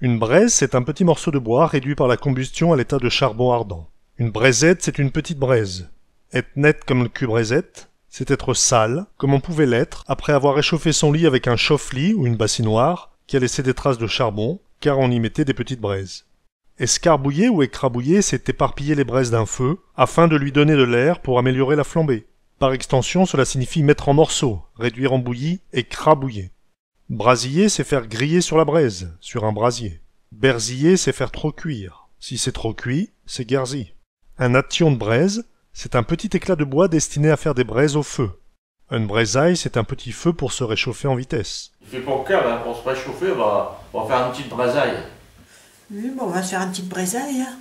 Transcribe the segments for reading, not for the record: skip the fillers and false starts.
Une braise, c'est un petit morceau de bois réduit par la combustion à l'état de charbon ardent. Une braisette, c'est une petite braise. Être net comme le cul braisette, c'est être sale, comme on pouvait l'être, après avoir réchauffé son lit avec un chauffe-lit ou une bassinoire, qui a laissé des traces de charbon, car on y mettait des petites braises. Escarbouiller ou écrabouiller, c'est éparpiller les braises d'un feu, afin de lui donner de l'air pour améliorer la flambée. Par extension, cela signifie mettre en morceaux, réduire en bouillie, écrabouiller. Brasiller, c'est faire griller sur la braise, sur un brasier. Berziller, c'est faire trop cuire. Si c'est trop cuit, c'est garzi. Un attion de braise, c'est un petit éclat de bois destiné à faire des braises au feu. Un braisaille, c'est un petit feu pour se réchauffer en vitesse. Il fait pas cœur, hein, pour se réchauffer, on va faire une petite braisaille. Oui, bon, on va se faire une petite braisaille. Hein.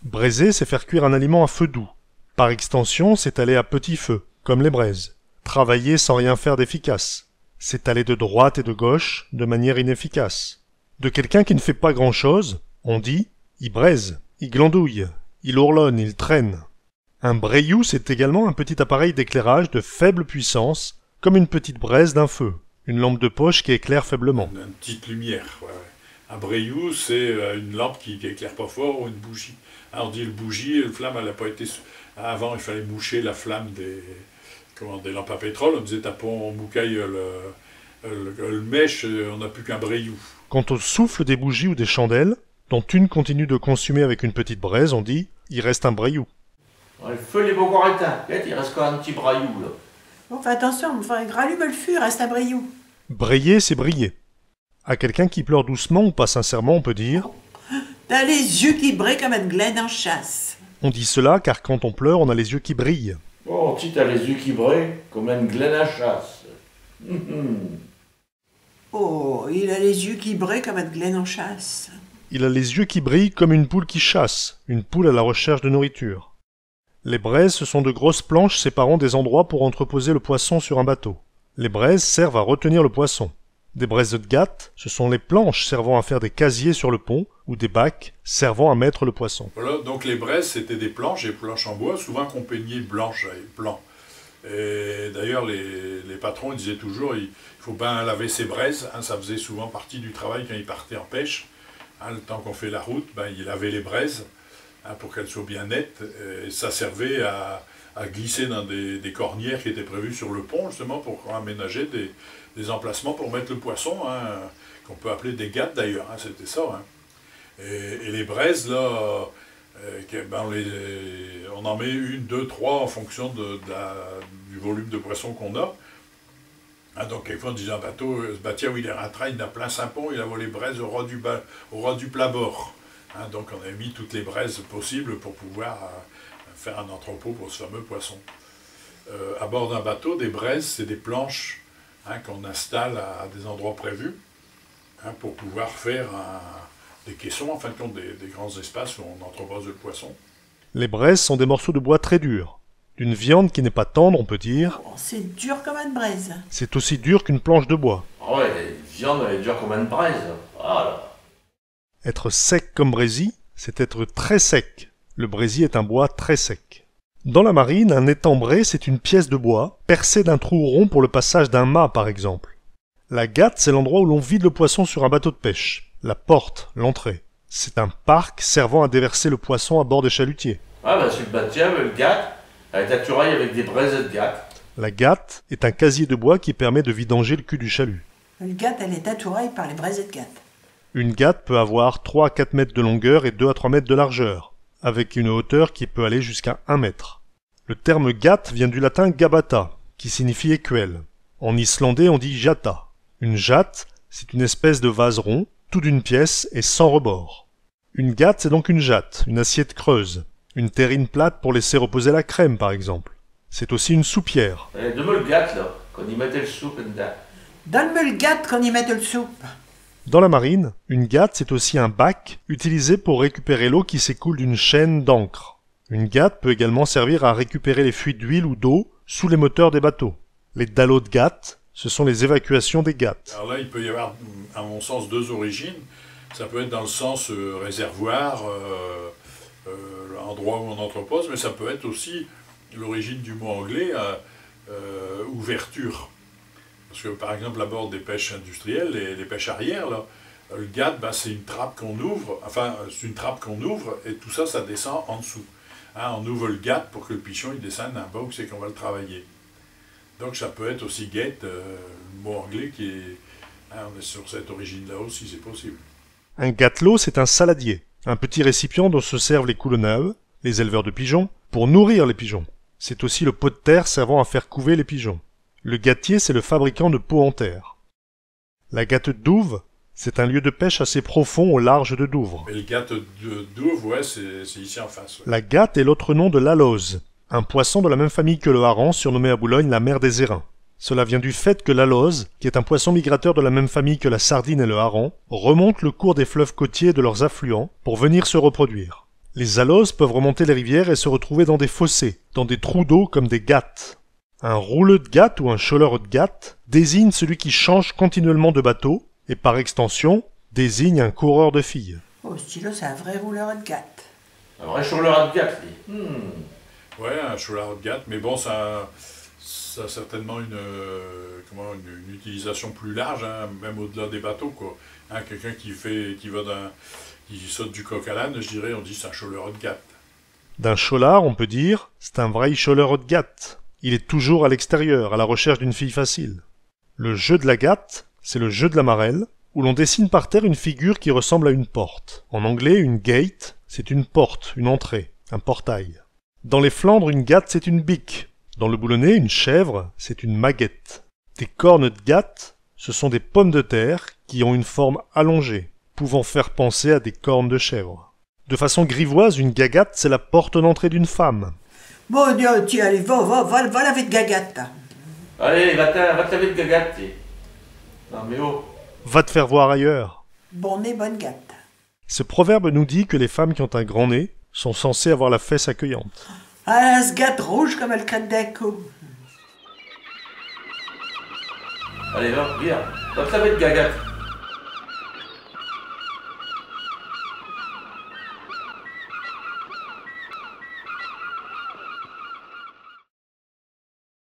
Braiser, c'est faire cuire un aliment à feu doux. Par extension, c'est aller à petit feu, comme les braises. Travailler sans rien faire d'efficace. C'est aller de droite et de gauche, de manière inefficace. De quelqu'un qui ne fait pas grand-chose, on dit « il braise », « il glandouille », « il ourlonne », « il traîne ». Un brayou, c'est également un petit appareil d'éclairage de faible puissance, comme une petite braise d'un feu, une lampe de poche qui éclaire faiblement. Une petite lumière, ouais. Un brayou, c'est une lampe qui éclaire pas fort ou une bougie. Alors, on dit le bougie, la flamme, elle n'a pas été... Avant, il fallait moucher la flamme des lampes à pétrole. On disait, on moucaille le mèche, on n'a plus qu'un brayou. Quant au souffle des bougies ou des chandelles, dont une continue de consumer avec une petite braise, on dit « il reste un brayou ». Le feu n'est pas encore éteint. Il reste quand même un petit braillou, là. Bon, fais attention, rallume le feu, il reste un brayou. Brayer, c'est briller. À quelqu'un qui pleure doucement ou pas sincèrement, on peut dire « T'as les yeux qui brillent comme une glaine en chasse. » On dit cela car quand on pleure, on a les yeux qui brillent. Oh, si t'as les yeux qui brillent comme une glaine à chasse. Oh, il a les yeux qui brillent comme une glaine en chasse. Il a les yeux qui brillent comme une poule qui chasse, une poule à la recherche de nourriture. Les braises, ce sont de grosses planches séparant des endroits pour entreposer le poisson sur un bateau. Les braises servent à retenir le poisson. Des braises de gatte, ce sont les planches servant à faire des casiers sur le pont, ou des bacs servant à mettre le poisson. Voilà, donc les braises, c'était des planches en bois, souvent qu'on peignait blanches et blanc. Et d'ailleurs, les patrons disaient toujours, il faut bien laver ses braises, hein, ça faisait souvent partie du travail quand ils partaient en pêche. Hein, le temps qu'on fait la route, ils lavaient les braises, hein, pour qu'elles soient bien nettes, et ça servait à glisser dans des cornières qui étaient prévues sur le pont, justement, pour aménager des emplacements pour mettre le poisson, hein, qu'on peut appeler des gattes d'ailleurs, hein, c'était ça. Hein. Et les braises, là, on en met une, deux, trois en fonction du volume de poisson qu'on a. Hein, donc, quelquefois, on disait un bateau, ce bateau, il est rentré, il a plein Saint-Pont, il a volé les braises au ras du plat-bord. Hein, donc, on a mis toutes les braises possibles pour pouvoir faire un entrepôt pour ce fameux poisson. À bord d'un bateau, des braises, c'est des planches, hein, qu'on installe à des endroits prévus, hein, pour pouvoir faire des caissons, en fin de compte, des grands espaces où on entrepose le poisson. Les braises sont des morceaux de bois très durs. D'une viande qui n'est pas tendre, on peut dire. Oh, c'est dur comme une braise. C'est aussi dur qu'une planche de bois. Ah ouais, la viande, elle est dure comme une braise. Voilà. Être sec comme brésil, c'est être très sec. Le brésil est un bois très sec. Dans la marine, un étambré, c'est une pièce de bois, percée d'un trou rond pour le passage d'un mât, par exemple. La gatte, c'est l'endroit où l'on vide le poisson sur un bateau de pêche. La porte, l'entrée. C'est un parc servant à déverser le poisson à bord des chalutiers. Ah sur le bateau, le gatte, elle est atturaille avec des braises de gatte. La gatte est un casier de bois qui permet de vidanger le cul du chalut. Le gatte, elle est attouraille par les braises de gatte. Une gatte peut avoir 3 à 4 mètres de longueur et 2 à 3 mètres de largeur, avec une hauteur qui peut aller jusqu'à 1 mètre. Le terme gatte vient du latin gabata, qui signifie écuelle. En islandais, on dit jata. Une jatte, c'est une espèce de vase rond, tout d'une pièce et sans rebord. Une gatte, c'est donc une jatte, une assiette creuse, une terrine plate pour laisser reposer la crème, par exemple. C'est aussi une soupière. Donne-moi le gatte, là, qu'on y mettait le soupe dedans. Donne-moi le gatte qu'on y mette le soupe. Dans la marine, une gatte, c'est aussi un bac utilisé pour récupérer l'eau qui s'écoule d'une chaîne d'encre. Une gatte peut également servir à récupérer les fuites d'huile ou d'eau sous les moteurs des bateaux. Les dallots de gatte, ce sont les évacuations des gattes. Alors là, il peut y avoir, à mon sens, deux origines. Ça peut être dans le sens réservoir, endroit où on entrepose, mais ça peut être aussi l'origine du mot anglais, ouverture. Parce que, par exemple, à bord des pêches industrielles, les pêches arrières, là, Le gâte, ben, c'est une trappe qu'on ouvre, et tout ça, ça descend en dessous. Hein, on ouvre le gâte pour que le pigeon il descende en bas où c'est qu'on va le travailler. Donc ça peut être aussi gate, le mot anglais qui est... Hein, on est sur cette origine-là aussi, c'est possible. Un gatelot, c'est un saladier, un petit récipient dont se servent les coulonnaves, les éleveurs de pigeons, pour nourrir les pigeons. C'est aussi le pot de terre servant à faire couver les pigeons. Le gâtier, c'est le fabricant de pots en terre. La gâte d'Ouve, c'est un lieu de pêche assez profond au large de Douvres. Mais le gâte d'Ouve, ouais, c'est ici en face. Ouais. La gâte est l'autre nom de l'alose, un poisson de la même famille que le hareng, surnommé à Boulogne la mer des airains. Cela vient du fait que l'alose, qui est un poisson migrateur de la même famille que la sardine et le hareng, remonte le cours des fleuves côtiers et de leurs affluents pour venir se reproduire. Les aloses peuvent remonter les rivières et se retrouver dans des fossés, dans des trous d'eau comme des gâtes. Un rouleux de gâte ou un choleur de gâte désigne celui qui change continuellement de bateau et par extension désigne un coureur de filles. Oh, ce stylo, c'est un vrai rouleur de gâte. Un vrai choleur de gâte, lui. Ouais, un choleur de gâte, mais bon, ça a certainement une utilisation plus large, hein, même au-delà des bateaux, quoi. Hein, quelqu'un qui saute du coq à l'âne, je dirais, on dit c'est un choleur de gâte. D'un cholard, on peut dire, c'est un vrai choleur de gâte. Il est toujours à l'extérieur, à la recherche d'une fille facile. Le jeu de la gâte, c'est le jeu de la marelle, où l'on dessine par terre une figure qui ressemble à une porte. En anglais, une gate, c'est une porte, une entrée, un portail. Dans les Flandres, une gâte, c'est une bique. Dans le Boulonnais, une chèvre, c'est une maguette. Des cornes de gâte, ce sont des pommes de terre qui ont une forme allongée, pouvant faire penser à des cornes de chèvre. De façon grivoise, une gagate, c'est la porte d'entrée d'une femme. Bon, tiens, allez, va laver de gagate, là. Allez, va te laver de gagate, t'es. Non mais oh. Va te faire voir ailleurs. Bon nez, bonne gâte. Ce proverbe nous dit que les femmes qui ont un grand nez sont censées avoir la fesse accueillante. Ah, elle se gâte rouge comme elle crête d'un coup. Allez, va, viens. Va te laver de gagate.